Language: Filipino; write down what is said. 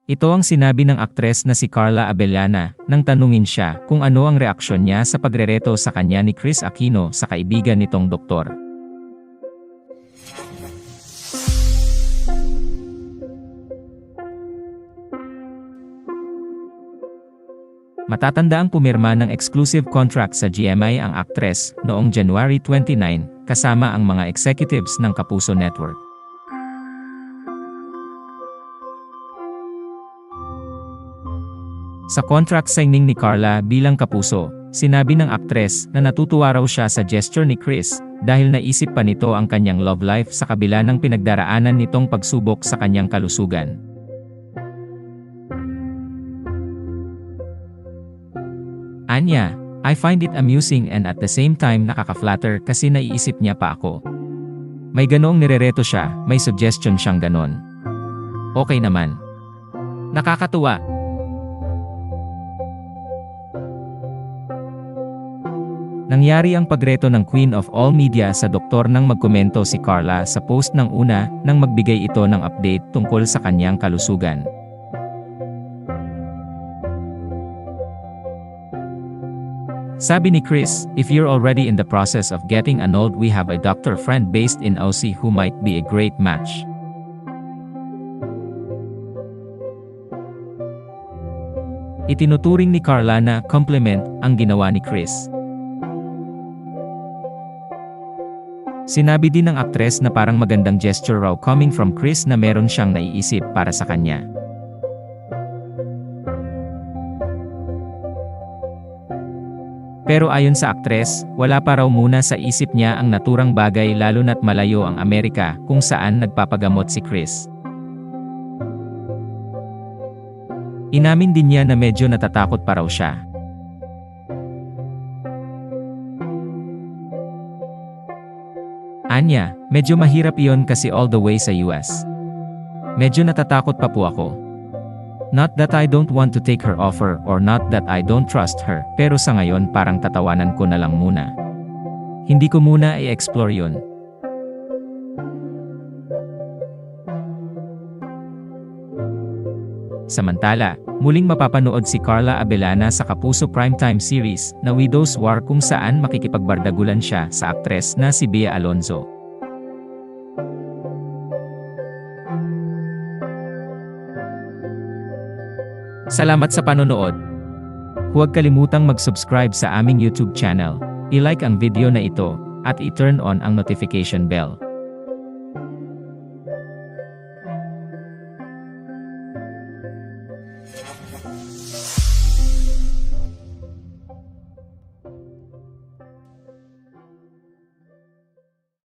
Ito ang sinabi ng aktres na si Carla Abellana nang tanungin siya kung ano ang reaksyon niya sa pagrereto sa kanya ni Kris Aquino sa kaibigan nitong doktor. Matatanda ang pumirma ng exclusive contract sa GMA ang aktres noong January 29 kasama ang mga executives ng Kapuso Network. Sa contract signing ni Carla bilang Kapuso, sinabi ng aktres na natutuwa raw siya sa gesture ni Kris dahil naisip pa nito ang kanyang love life sa kabila ng pinagdaraanan nitong pagsubok sa kanyang kalusugan. Anya, I find it amusing and at the same time nakaka-flatter kasi naiisip niya pa ako. May ganoong nirereto siya, may suggestion siyang ganon. Okay naman. Nakakatuwa. Nangyari ang pagreto ng Queen of All Media sa doktor nang magkomento si Carla sa post ng una nang magbigay ito ng update tungkol sa kanyang kalusugan. Sabi ni Kris, "If you're already in the process of getting annulled, we have a doctor friend based in Aussie who might be a great match." Itinuturing ni Carla na compliment ang ginawa ni Kris. Sinabi din ng aktres na parang magandang gesture raw coming from Kris na meron siyang naiisip para sa kanya. Pero ayon sa aktres, wala pa raw muna sa isip niya ang naturang bagay lalo na't malayo ang Amerika kung saan nagpapagamot si Kris. Inamin din niya na medyo natatakot pa raw siya. Anya, medyo mahirap iyon kasi all the way sa US. Medyo natatakot pa po ako. Not that I don't want to take her offer or not that I don't trust her, pero sa ngayon parang tatawanan ko na lang muna. Hindi ko muna i-explore yun. Samantala, muling mapapanood si Carla Abellana sa Kapuso Primetime series na Widow's War kung saan makikipagbardagulan siya sa aktres na si Bea Alonzo. Salamat sa panonood. Huwag kalimutang mag-subscribe sa aming YouTube channel, i-like ang video na ito, at i-turn on ang notification bell.